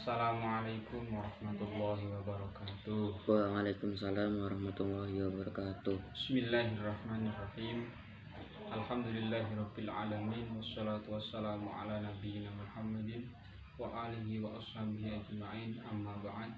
Assalamualaikum warahmatullahi wabarakatuh. Waalaikumsalam warahmatullahi wabarakatuh. Bismillahirrahmanirrahim. Alhamdulillahirabbil alamin wassalatu wassalamu ala nabiyyina Muhammadin wa alihi wa ashabihi ajma'in. Amma ba'd.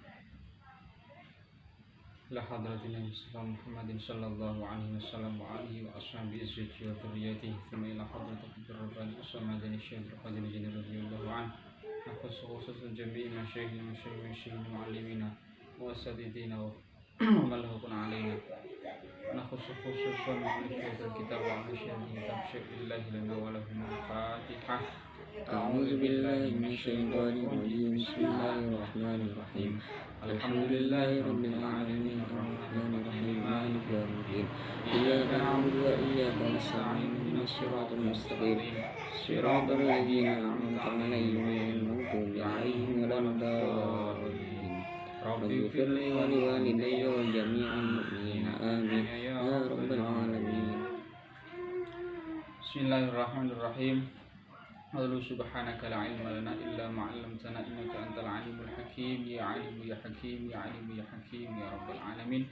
La hadratina Muhammadin sallallahu alaihi wasallam wa alihi wa ashabihi azwajihi wa dhurriyyatihi thumma ila hadratil rabbani as-samadani syaikhul qadir radhiyallahu anhu. Khususan jami'i masyayikhina mu'allimina wa asatidina wa malahukun alaina. Khususan ma'alifiyat kitab wa masyayikhina kitab syaikhillah lana wa lahum al-fatihah. A'udzu billahi minasyaitonir rajim. Bismillahirrahmanirrahim. Alhamdulillahi rabbil alamin. Arrahmanir rahim. Maliki yaumiddin. Iyyaka na'budu wa iyyaka nasta'in. Ihdinas siratal mustaqim. Siratal ladzina an'amta 'alaihim ghairil maghdubi 'alaihim waladdallin. Rabbi ighfirli wa liwalidayya wa jami'il mu'minina amin ya rabbal alamin. Bismillahirrahmanirrahim. Allahu subhanaka la ilma lana illa ma 'allamtana innaka antal alimul hakim. Ya alim ya hakim ya alim ya hakim ya rabbal alamin.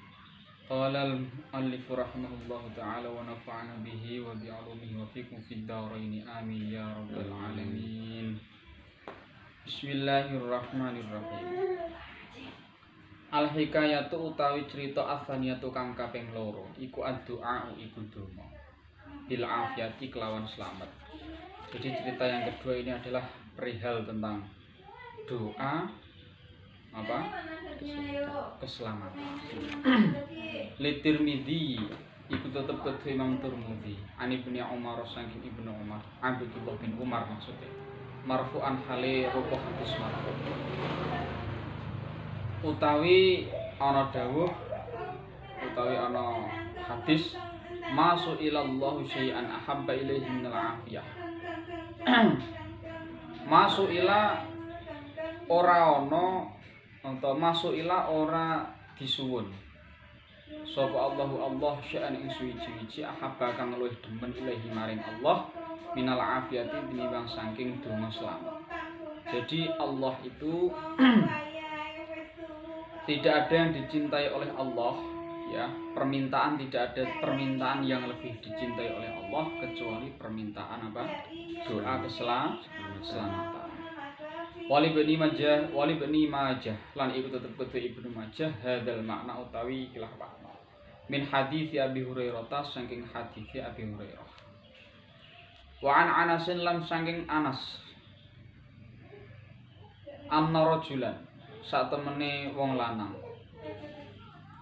Qala al-mu'allif rahimahullahu ta'ala wa nafa'ana bihi wa bi'ulumihi wa fikum fid dharain amin ya rabbal alamin. Bismillahirrahmanirrahim. Al-hikayatu utawi cerita asaniyatu kang kaping loro iku ad-du'a iku donga bil afiyati kelawan selamat. Jadi cerita yang kedua ini adalah perihal tentang doa keselamatan. Litirmidzi iku tetep kedua Imam Tirmidzi. Ani bin Umar saking Ibnu Umar, Abdullah bin Umar maksudnya. Marfu'an hale rupa hadis marfu. Utawi ana dawuh utawi ana hadis masu ilallahu syai'an ahabba ilaihi minal afiyah. Masuk ila ora ono atau masuk ila ora disuwun sapa Allah sya'an ing suwi-wiji ahabba kang luwih demen ilahi maring Allah minal afiyati tinimbang saking donga selamat. Jadi Allah itu tidak ada yang dicintai oleh Allah, ya. Permintaan tidak ada permintaan yang lebih dicintai oleh Allah kecuali permintaan apa? Doa keselamatan. Wali bani Majah lan iku tetep kudu Ibnu Majah hadzal makna utawi ikilah makna. Min hadits Abi Hurairah saking hadits Abi Hurairah. Wa an Anasin lan saking Anas. Anna rajulan sak temene wong lanang.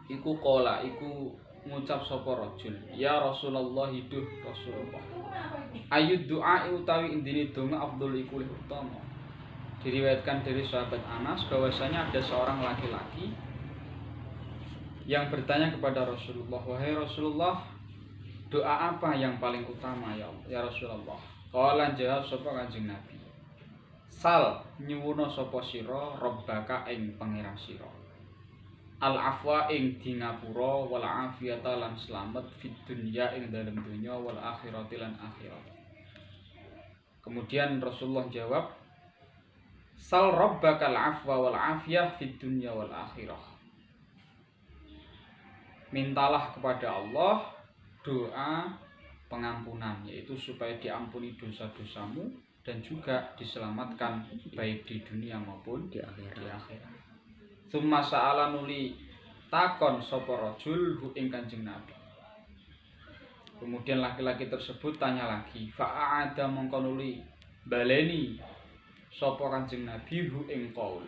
Iku qala iku ngucap sapa rajul, ya Rasulullah hidup Rasulullah. Ayud doa utawi indine donga afdhal iku luwih utama. Diriwayatkan dari sahabat Anas bahwasanya ada seorang laki-laki yang bertanya kepada Rasulullah, wahai Rasulullah, doa apa yang paling utama ya Rasulullah? Qala jawab sapa Kanjeng Nabi, sal nyuwuna sapa sira rabbaka ing pangeran sira. Al afwa ing di ngapura wal afiyata lan selamat fid dunya ing dalem dunya wal akhirati lan akhirat. Kemudian Rasulullah jawab, sal rabbakal afwa wal afiyah fid dunya wal akhirah. Mintalah kepada Allah doa pengampunan, yaitu supaya diampuni dosa-dosamu dan juga diselamatkan baik di dunia maupun di akhirat. Tsumma sa'ala nuli takon sapa rajul hu ing Kanjeng Nabi. Kemudian laki-laki tersebut tanya lagi, fa'ada mongko nuli baleni sapa Kanjeng Nabi hu ing qaul.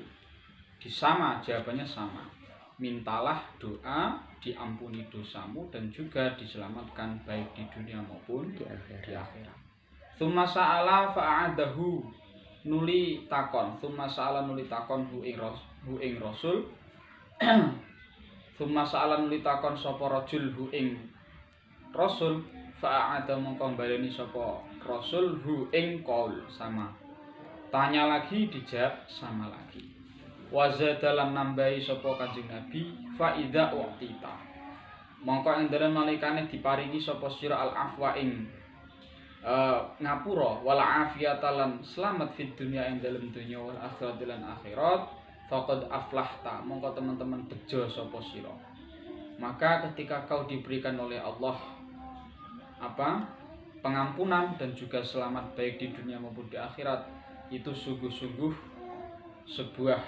Disama jawabannya sama. Mintalah doa diampuni dosamu dan juga diselamatkan baik di dunia maupun di akhirat. Tsumma sa'ala fa'adahu nuli takon, tsumma sa'ala nuli takon hu ing Rasul. Tsumma sa'ala nuli takon sapa rajul hu ing Rasul, fa'ada mongko baleni sapa Rasul hu ing qaul sama. Tanya lagi dijawab sama lagi. Wa zadalan nambahi sapa Kanjeng Nabi fa idza u'tita. Mongko ing dalem nalikane diparingi sapa sira al afwa ing ngapura wala afiyata lan selamat fid dunya ing dalem dunya wal akhirat lan akhirat faqad aflahta mongko teman-teman bejo sapa sira. Maka ketika kau diberikan oleh Allah pengampunan dan juga selamat baik di dunia maupun di akhirat, itu sungguh-sungguh sebuah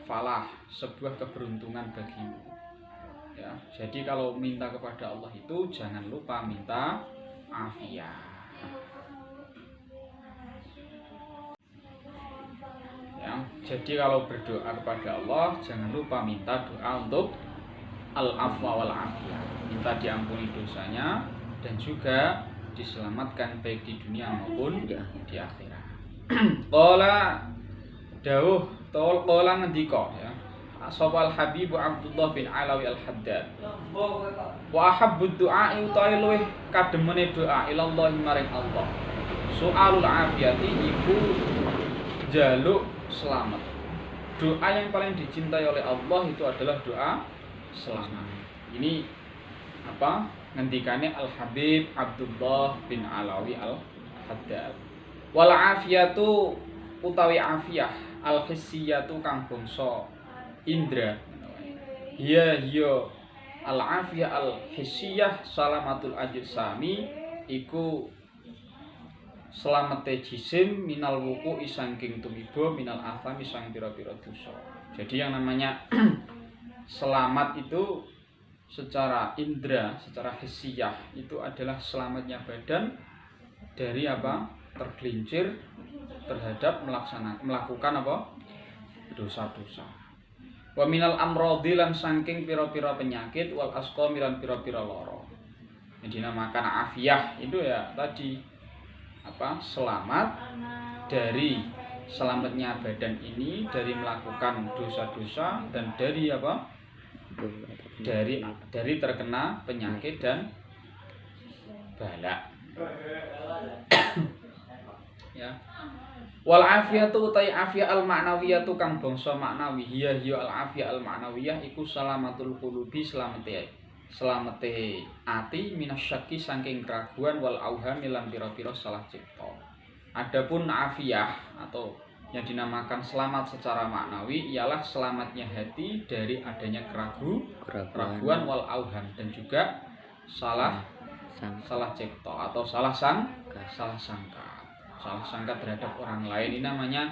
falah, sebuah keberuntungan bagimu. Ya, jadi kalau minta kepada Allah itu jangan lupa minta afiat. Ya, jadi kalau berdoa kepada Allah jangan lupa minta doa untuk al-afwa wal afiyah, minta diampuni dosanya dan juga diselamatkan baik di dunia maupun di akhirat. Qala dawuh qala ngendika ya. Ashabal Habib Abdullah bin Alawi Al-Haddad. Wa ahabbud du'a utawi luweh kademene doa ilallah maring Allah. Soalul afiyati iku jaluk selamat. Doa yang paling dicintai oleh Allah itu adalah doa selamat. Ini ngendikane Al-Habib Abdullah bin Alawi Al-Haddad. Wal afiyatu utawi afiyah al-hissiyatu kang bangsa indra. Hiya al-afiyah al-hissiyah salamatul ajsami iku selamete jisim minal wuku isangking tumiba minal afami sang pira-pira dosa. Jadi yang namanya selamat itu secara indra, secara hissiyah itu adalah selamatnya badan dari tergelincir terhadap melakukan dosa-dosa. Wa minal amradhi lan saking pira-pira penyakit wal asqami lan pira-pira lara. Yang dinamakan afiyah itu ya tadi selamat dari selamatnya badan ini dari melakukan dosa-dosa dan dari dari terkena penyakit dan bala. Ya. Wal afiyatu utai afiyah al ma'nawiyatu kang bangsa maknawi hiya al afiyah al ma'nawiyah iku salamatul qulubi selamete ati minasyaki saking keraguan wal auhami lan pira-pira salah cipta. Adapun afiyah atau yang dinamakan selamat secara maknawi ialah selamatnya hati dari adanya keraguan wal auham dan juga salah cipta atau salah sangka terhadap orang lain. Ini namanya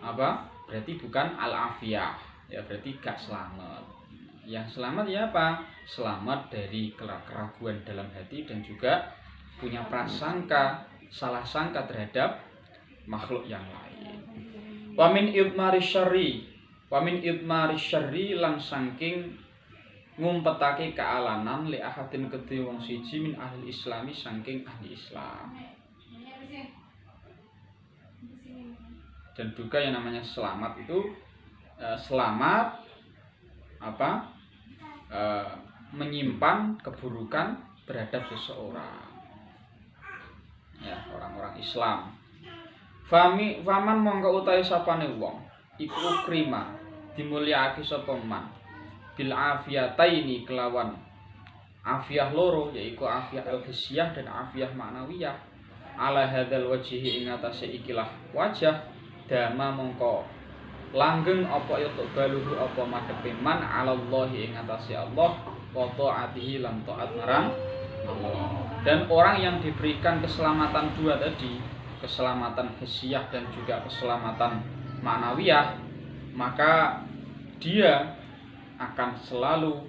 berarti bukan al-afiyah ya, berarti gak selamat. Yang selamat ya selamat dari keraguan dalam hati dan juga punya prasangka salah sangka terhadap makhluk yang lain. Wa min idmari syarri lan saking ngumpetake kealanan li ahadin kedhe wong siji min ahli islami saking ahli Islam. Dan juga yang namanya selamat itu menyimpan keburukan terhadap seseorang. Ya, orang-orang Islam. Faman mongko utahe sapane wong iku krima dimulyakake sapa man bil afiyataini kelawan afiyah loro yaiku afiyah al-hissiyah dan afiyah ma'nawiyah ala hadzal wajhi ing atase ikilah wajah dama mongko langgeng apa yutuk baluhu apa madhepe man alallahi ing atase Allah wa taatihi lan taat marang Allah. Dan orang yang diberikan keselamatan dua tadi, keselamatan hissiyah dan juga keselamatan ma'nawiyah, maka dia akan selalu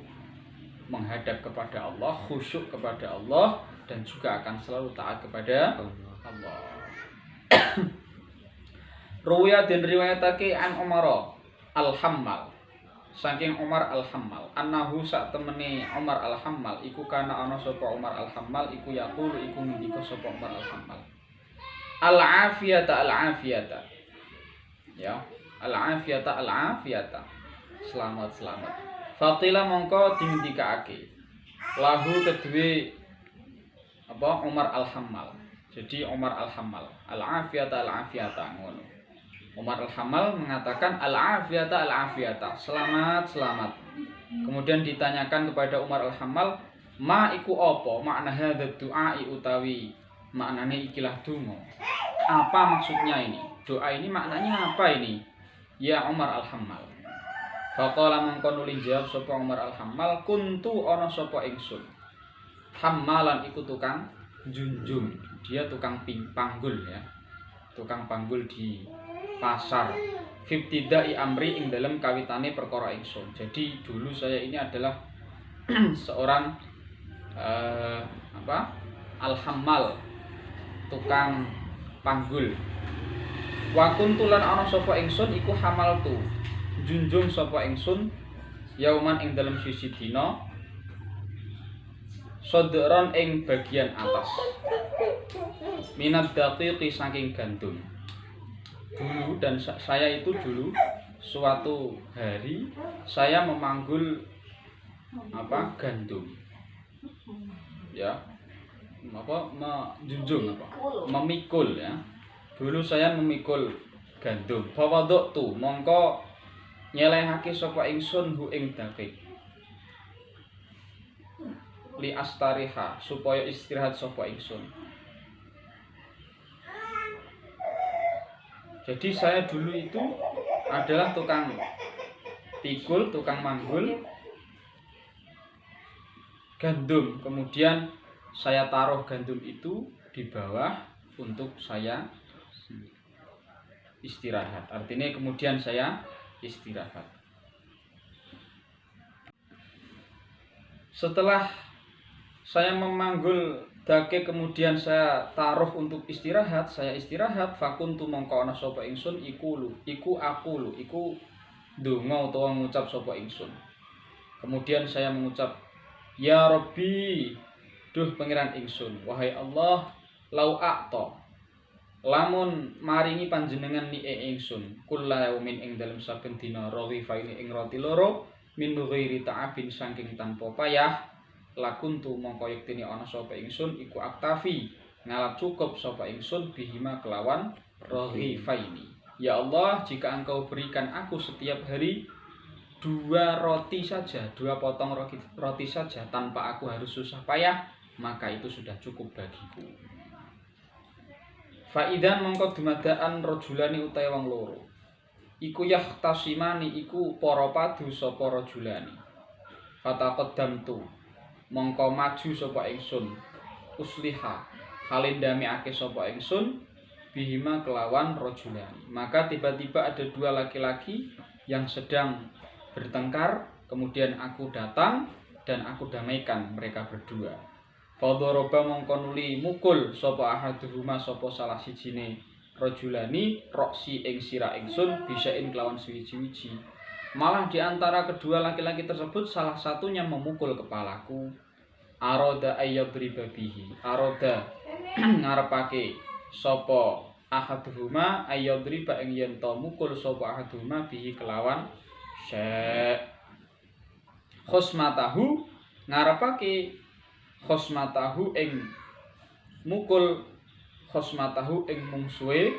menghadap kepada Allah, khusyuk kepada Allah dan juga akan selalu taat kepada Allah. Ruwaya dan riwayatake an Umar al-Hammal saking Umar al-Hammal annahu sak temene Umar al-Hammal iku kana ana sapa Umar al-Hammal iku yaqulu iku ngendika sapa Umar al-Hammal al-afiyata ya al-afiyata selamat faqila mongko dingendikake lahu kedue Umar al-Hammal. Jadi Umar al-Hammal al-afiyata ngono. Umar al-Hammal mengatakan al-afiyata selamat. Kemudian ditanyakan kepada Umar al-Hammal, ma iku apa makna hadzal du'a utawi maknanya ikilah donga. Apa maksudnya ini? Doa ini maknanya apa ini? Ya Umar Al-Hammal. Faqala mangko nuli jawab sapa Umar Al-Hammal, kuntu ana sapa ingsun. Hammalan iku tukang junjung. Dia tukang panggul ya. Tukang panggul di pasar. Fibtidai amri ing dalam kawitane perkara ingsun. Jadi dulu saya ini adalah seorang Al-Hammal, tukang panggul. Wa kuntulan ana sapa ingsun iku hamaltu, junjung sapa ingsun yauman ing dalam sisi dina sodron ing bagian atas minat daqiqi saking gandum. Dulu dan saya itu dulu suatu hari saya memanggul gandum ya, memikul ya. Dulu saya memikul gandum. Fawadoktu mongko nyelehake sapa ingsun hu ing daqiq li astariha supaya istirahat sapa ingsun. Jadi saya dulu itu adalah tukang pikul, tukang manggul gandum. Kemudian saya taruh gandum itu di bawah untuk saya istirahat. Artinya kemudian saya istirahat. Setelah saya memanggul dake kemudian saya taruh untuk istirahat, saya istirahat. Fakuntu mongko ana sapa ingsun iku donga utawa ngucap sapa ingsun. Kemudian saya mengucap, ya Rabbi, duh pangeran ingsun, wahai Allah, lau a'ta lamun maringi panjenengan ni ingsun kulla yaumin ing dalem saben dina raghifaini ing roti loro min ghairi ta'abin saking tanpa payah, lakuntu mongko yektine ana sapa ingsun iku aktafi ngalap cukup sapa ingsun bihima kelawan raghifaini. Ya Allah, jika Engkau berikan aku setiap hari 2 roti saja, 2 potong roti saja tanpa aku harus susah payah, maka itu sudah cukup bagiku. Faidan mongko dumadaan rajulani utahe wong loro. Iku yahtasimani iku para padu sapa rajulani. Fataqaddamtu mongko maju sapa ingsun. Usliha halendamiake sapa ingsun bihima kelawan rajulani. Maka tiba-tiba ada 2 laki-laki yang sedang bertengkar, kemudian aku datang dan aku damaikan mereka berdua. Fadoroba mongko nuli mukul sapa ahaduhuma sapa salah sijine rajulani roksi ing sira ingsun bisain kelawan suwi-wiji. Malah di antara kedua laki-laki tersebut salah satunya memukul kepalaku. Aroda ayyadriba bihi. Aroda ngarepake sapa ahaduhuma ayyadriba ing yen to mukul sapa ahaduhuma bihi kelawan khosmatahu ngarepake khosmatahu ing mukul khosmatahu ing mungsuhe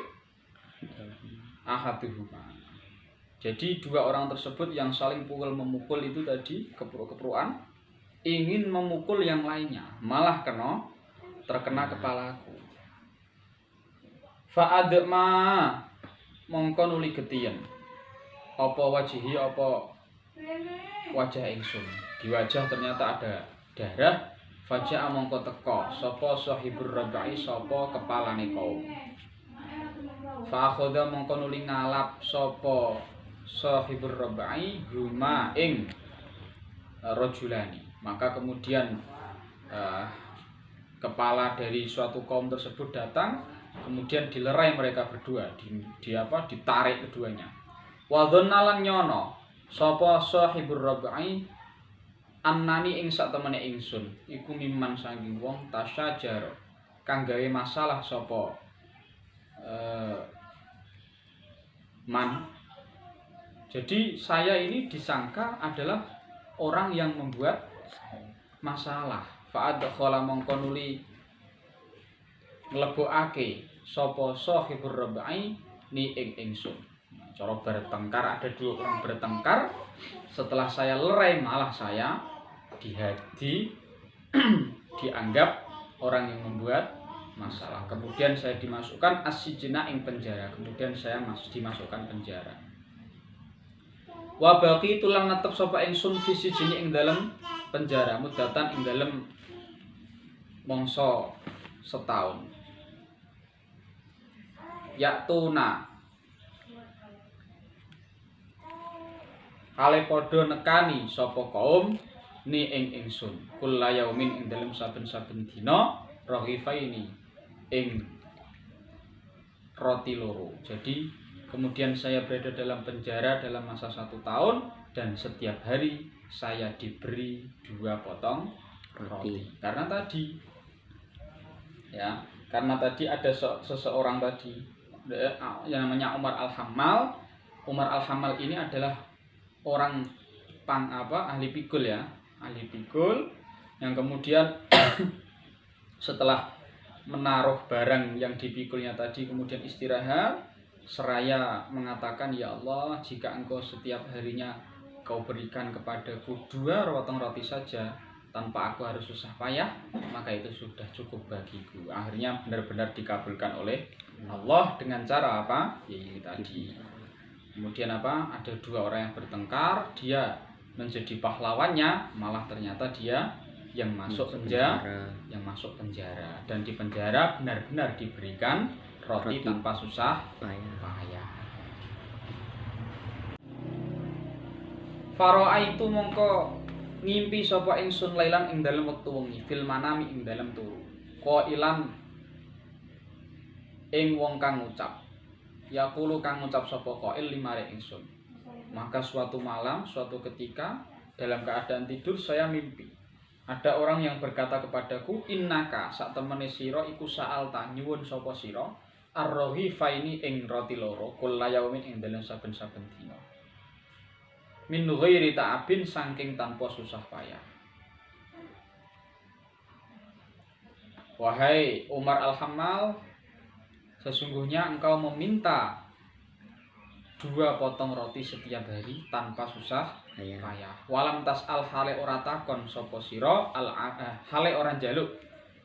ahaduhuma. Jadi 2 orang tersebut yang saling memukul itu tadi kepru-kepruan ingin memukul yang lainnya, malah terkena kepalaku. Fa'adma mongko nuli getiyen apa wajihi apa wajah ingsun. Di wajah ternyata ada darah. Faja'a mongko teka sapa sahibur rabai sapa kepalane kaum. Fa akhadha mongko nuli ngalap sapa sahibur rabai huma ing rajulani. Maka kemudian kepala dari suatu kaum tersebut datang, kemudian dilerai mereka berdua, ditarik keduanya. Wa dhannalan nyono sapa sahibur rabai annani ing sak temene ingsun iku miman saking wong tasyajar kang gawe masalah sapa man. Jadi saya ini disangka adalah orang yang membuat masalah. Fa'adkhala mongko nuli nglebokake sapa sahibur rabai ni ing ingsun. Cara bertengkar, ada 2 orang bertengkar. Setelah saya lerai, malah saya dianggap orang yang membuat masalah. Kemudian saya dimasukkan as-sijna ing penjara. Kemudian saya dimasukkan penjara. Wa baqi tulang netep sapa ingsun fi sijni ing dalem penjara mudatan ing dalem mangsa setahun. Yaktuna hale padha nekani sapa kaum ni ing ingsun kula yaumin ing dalem saben-saben dina raghifaini ing roti loro. Jadi kemudian saya berada dalam penjara dalam masa 1 tahun dan setiap hari saya diberi 2 potong roti. Karena tadi ada seseorang tadi yang namanya Umar Al-Hammal. Umar Al-Hammal ini adalah orang ahli pikul ya, ahli pikul yang kemudian setelah menaruh barang yang dipikulnya tadi kemudian istirahat seraya mengatakan, ya Allah, jika engkau setiap harinya kau berikan kepadaku 2 potong roti saja tanpa aku harus susah payah, maka itu sudah cukup bagiku. Akhirnya benar-benar dikabulkan oleh Allah dengan cara apa? Ya ini tadi. Kemudian apa? Ada 2 orang yang bertengkar, dia menjadi pahlawannya, malah ternyata dia yang masuk penjara. Dan di penjara benar-benar diberikan roti tanpa susah payah. Faro'a itu mongko ngimpi sapa ingsun lailan ing dalem wektu wengi fil manami ing dalem turu. Qailan ing wong kang ngucap. Yaqulu kang ngucap sapa qail limare ingsun. Maka suatu malam, suatu ketika dalam keadaan tidur saya mimpi. Ada orang yang berkata kepadaku, innaka sak temene sira iku sa'alta nyuwun sapa sira ar-raghifaini ing roti loro kula yaumin ing dalem saben-saben dina. Min ghairi ta'abin saking tanpa susah payah. Wahai Umar Al-Hammal, sesungguhnya engkau meminta 2 potong roti setiap hari tanpa susah payah. Walam tas'al hale ora takon sapa sira hale ora njaluk.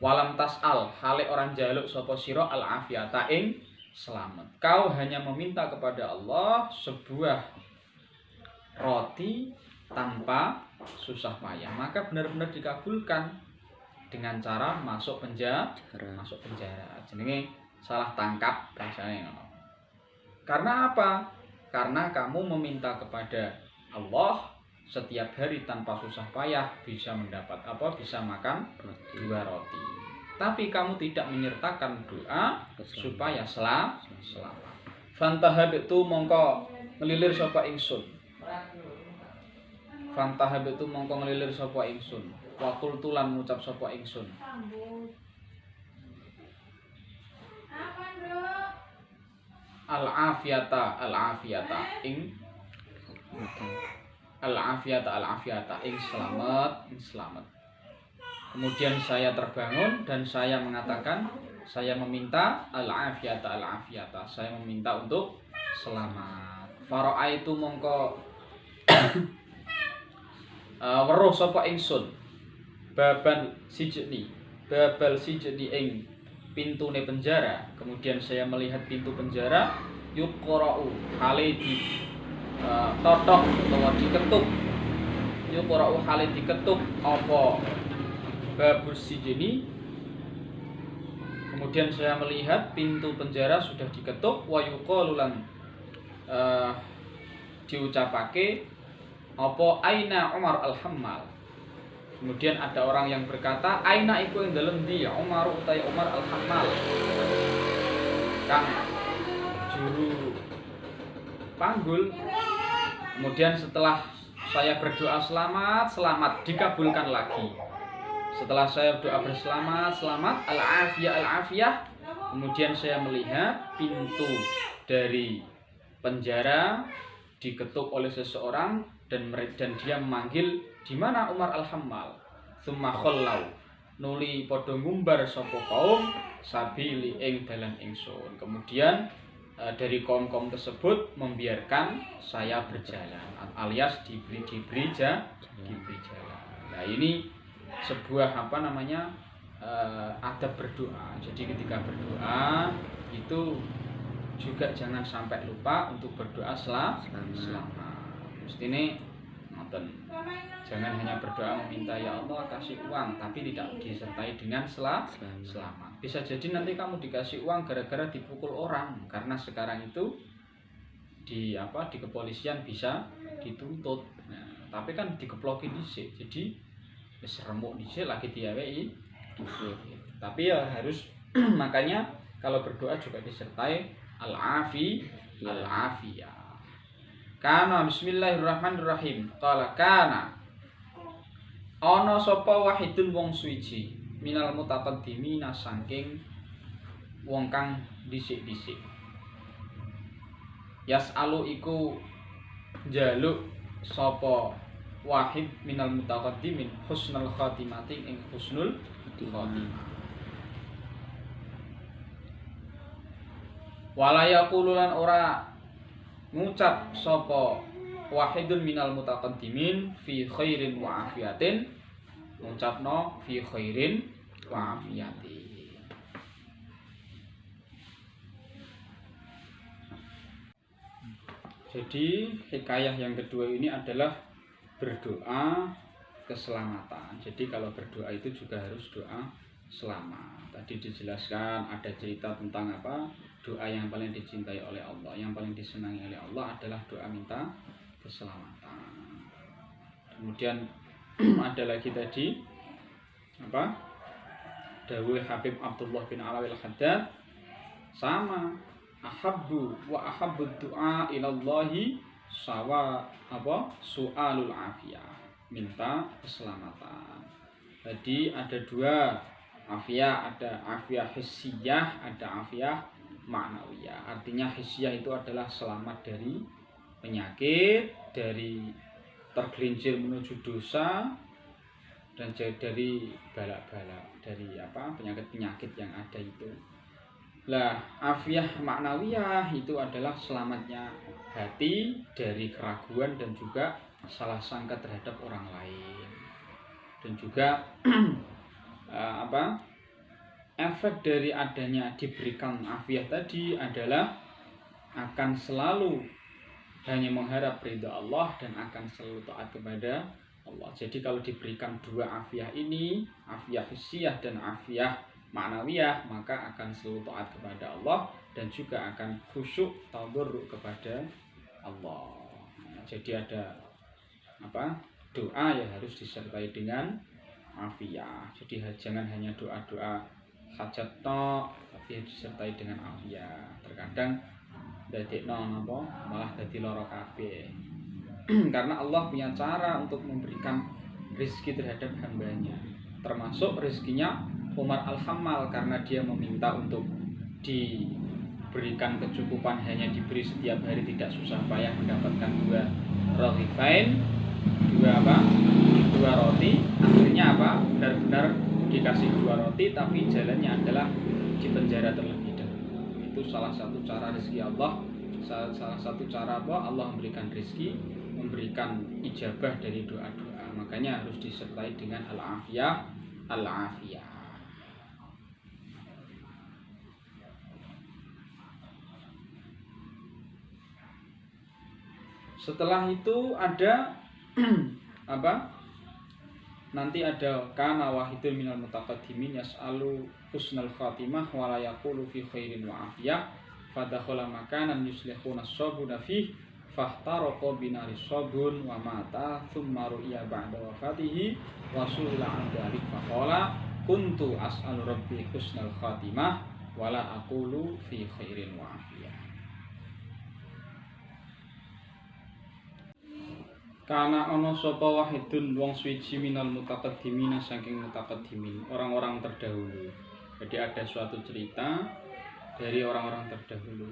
Walam tas'al hale ora njaluk sapa sira al-afiyata ing selamat. Kau hanya meminta kepada Allah sebuah roti tanpa susah payah, maka benar-benar dikabulkan dengan cara masuk penjara. Jenenge salah tangkap bahasane. Karena apa? Karena kamu meminta kepada Allah setiap hari tanpa susah payah bisa mendapat bisa makan 2 roti. Tapi kamu tidak menyertakan doa supaya selamat. Fantahab itu mongko ngelilir sapa ingsun. Fantahab itu mongko ngelilir sapa ingsun. Wa qultu lan ngucap sapa ingsun. Al-afiyata ing selamat. Kemudian saya terbangun dan saya mengatakan, saya meminta al-afiyata, saya meminta untuk selamat. Faro'a itu mongko weruh sapa ingsun babal sijni ing pintune penjara. Kemudian saya melihat pintu penjara yuqra'u hale di totok utawa diketuk. Yuqra'u hale diketuk apa babus sijni. Kemudian saya melihat pintu penjara sudah diketuk wa yuqalu lan diucapake apa aina Umar Al-Hammal. Kemudian ada orang yang berkata, aina iku ing dalem ndi Umar utawi Umar Al-Hammal. Kang juru panggul. Kemudian setelah saya berdoa selamat dikabulkan lagi. Setelah saya berdoa berselamat al-afiyah. Kemudian saya melihat pintu dari penjara diketuk oleh seseorang dan dia memanggil, di mana Umar Al-Hammal? Tsumma khallau nuli padha ngumbar sapa kaum sabili ing dalan ingsun. Kemudian dari kaum-kaum tersebut membiarkan saya berjalan, alias diberi jalan. Nah, ini sebuah adab berdoa. Jadi ketika berdoa itu juga jangan sampai lupa untuk berdoa selama. Mestine ngoten. Jangan hanya berdoa meminta ya Allah kasih uang, tapi tidak disertai dengan selamat. Bisa jadi nanti kamu dikasih uang gara-gara dipukul orang, karena sekarang itu di kepolisian bisa dituntut. Nah, tapi kan dikeplokin dhisik. Jadi wis remuk dhisik lagi diaweki. Tapi ya harus makanya kalau berdoa juga disertai al-afiyah. Kana bismillahirrahmanirrahim. Qala kana ana sapa wahidun wong suwiji minal mutaqaddimina saking wong kang dhisik-dhisik. Yas'alu iku njaluk sapa wahid minal mutaqaddimin husnul khatimati ing husnul khatimah. Wala yaqulu lan ora ngucap sapa wahidun minal mutaqaddimin fi khairin wa afiyatin, ngucapno fi khairin wa afiyatin. Jadi hikayah yang kedua ini adalah berdoa keselamatan. Jadi kalau berdoa itu juga harus doa selamat. Tadi dijelaskan ada cerita tentang apa? Doa yang paling dicintai oleh Allah, yang paling disenangi oleh Allah adalah doa minta keselamatan. Kemudian ada lagi tadi apa? Dawuh Habib Abdullah bin Alwi Al-Haddad sama ahabbu wa ahabbud du'a ilallahi sawa apa? Su'alul afiyah, minta keselamatan. Jadi ada dua afiyah, ada afiyah hissiyah, ada afiyah ma'nawiyah. Artinya hissiyah itu adalah selamat dari penyakit, dari tergelincir menuju dosa, dan dari balak-balak, dari apa penyakit-penyakit yang ada itu. Lah, afiyah ma'nawiyah itu adalah selamatnya hati dari keraguan dan juga salah sangka terhadap orang lain. Dan juga efek dari adanya diberikan afiyah tadi adalah akan selalu hanya mengharap ridha Allah dan akan selalu taat kepada Allah. Jadi kalau diberikan dua afiyah ini, afiyah hissiyah dan afiyah ma'nawiyah, maka akan selalu taat kepada Allah dan juga akan khusyuk tadarruk kepada Allah. Nah, jadi ada doa yang harus disertai dengan afiyah. Jadi jangan hanya doa-doa hajat tok, tapi disertai dengan afiyah. Terkadang dadekno malah dadi lara kabeh. Karena Allah punya cara untuk memberikan rezeki terhadap hambanya. Termasuk rezekinya Umar Al-Hammal, karena dia meminta untuk diberikan kecukupan, hanya diberi setiap hari, tidak susah payah mendapatkan dua roti. Akhirnya benar-benar dikasih dua roti, tapi jalannya adalah di penjara terlebih dahulu. Itu salah satu cara rezeki Allah, salah satu cara Allah memberikan rezeki, memberikan ijabah dari doa-doa. Makanya harus disertai dengan al-afiyah. Setelah itu ada nanti ada kana wahidun minal mutaqaddimin yas'alu husnal khatimah wa la yaqulu fi khairin wa afiyah fadakhala makanan yuslihuna as-sabuna fih fahtaraqa binari sabun wa mata thumma ru'iya ba'da wafatihi wa su'ila an dzalik faqala kuntu as'alu rabbi husnal khatimah wa la aqulu fi khairin wa afiyah. Karena ono sapa wahidun wong suwiji minal mutaqaddimina saking mutaqaddimin, orang-orang terdahulu. Jadi ada suatu cerita dari orang-orang terdahulu.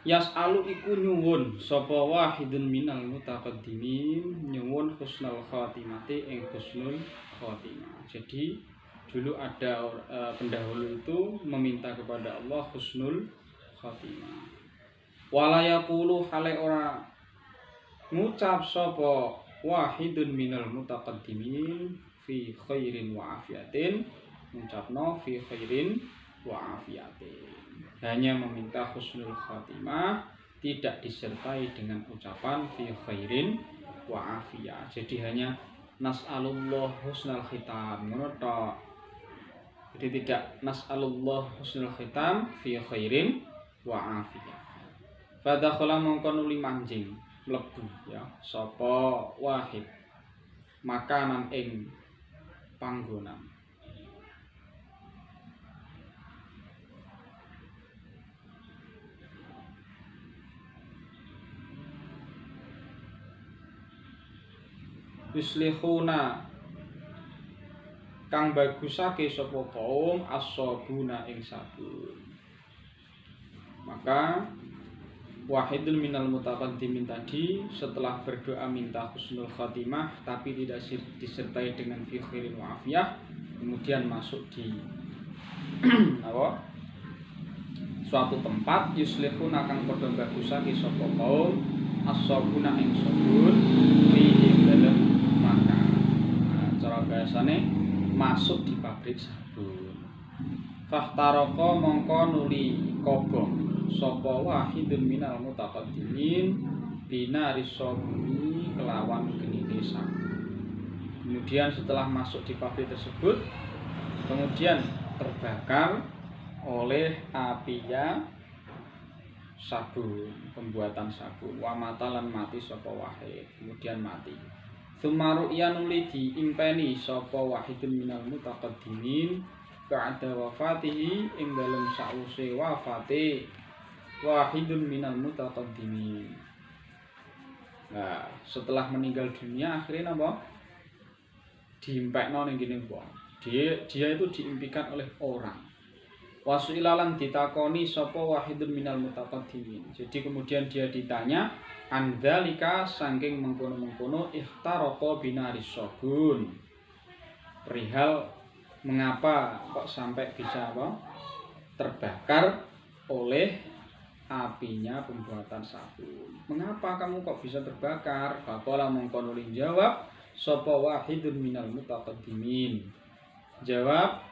Yas'alu iku nyuwun sapa wahidun minal mutaqaddimin, nyuwun husnul khatimati ing husnul khatimah. Jadi dulu ada pendahulu itu meminta kepada Allah husnul khatimah. Wala yaqulu hale ora ngucap sapa wahidun minal mutaqaddimin fi khairin wa afiatin, ngucapno fi khairin wa afiatin. Hanya meminta husnul khatimah, tidak disertai dengan ucapan fi khairin wa afiyah. Jadi hanya nas'alullah husnul khitam, ngono tok. Jadi tidak nas'alullah husnul khitam fi khairin wa afiyah. Fadakhala mongko nuli manjing mlebu ya sapa wahid makanan ing panggonan. Yuslihuna kang bagusake sapa kaum as-sabuna ing sabun. Maka wahidun minal mutaqaddimin tadi setelah berdoa minta husnul khatimah tapi tidak disertai dengan fi khairin wa afiyah, kemudian masuk di suatu tempat yuslihuna kang padha bagusake sapa kaum as-sabuna ing sabun fi dalam makan. Cara bahasane masuk di pabrik sabun. Fahtaraka mongko nuli kobong sapa wahidun minal mutaqaddimin binaris sabuni kelawan genine sabun. Kemudian setelah masuk di pabrik tersebut, kemudian terbakar oleh apinya sabun, pembuatan sabun. Wa matalan mati sapa wahid, kemudian mati. Sumaru yanuli diimpeni sapa wahidun minal mutaqaddimin ba'da wafatihi ing dalem sause wafate wahidun minal mutaqaddimin. Nah, setelah meninggal dunia akhirnya apa? Diimpekno ning kene wong. Dia itu diimpikan oleh orang. Wasuilalan ditakoni sapa wahidun minal mutaqaddimin. Jadi kemudian dia ditanya andzalika saking mengkono-mengkono ihtaraqa binaris sabun. Perihal mengapa kok sampai bisa apa? Terbakar oleh apinya pembuatan sabun. Mengapa kamu kok bisa terbakar? Faqala mongko nuli jawab sapa wahidun minal mutaqaddimin. Jawab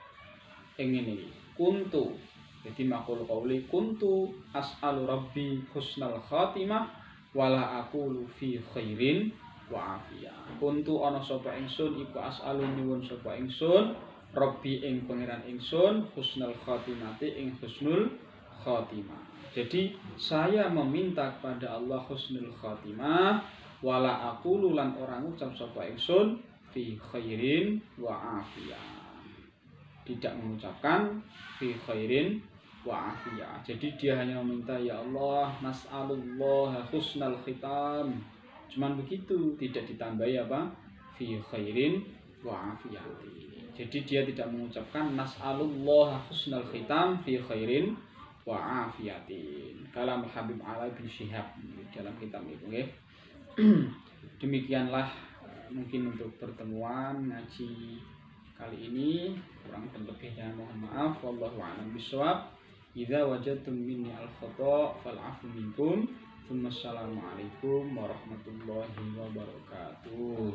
ngene iki. Kuntu. Jadi maqul qauli kuntu as'alu rabbi husnal khatimah wala aqulu fi khairin wa afiyah. Kuntu ana sapa ingsun iku as'alu nyuwun sapa ingsun rabbi ing pangeran ingsun husnal khatimati ing husnul khatimah. Jadi saya meminta kepada Allah husnul khatimah wala aqulu lan orang ucap sapa ingsun fi khairin wa afiyah. Tidak mengucapkan fi khairin wa afiyah. Jadi dia hanya meminta ya Allah nas'alullah husnul khitam. Cuman begitu, tidak ditambahi apa? Fi khairin wa afiyah. Jadi dia tidak mengucapkan nas'alullah husnul khitam fi khairin wa afiyatin. Kalam Habib Ala bin Syihab dalam kitab itu, nggih. Demikianlah mungkin untuk pertemuan ngaji kali ini, kurang dan lebihnya mohon maaf. Wallahu a'lam bishawab. Idza wajadtum minni al-khata' fal 'afwu minkum. Assalamualaikum warahmatullahi wabarakatuh.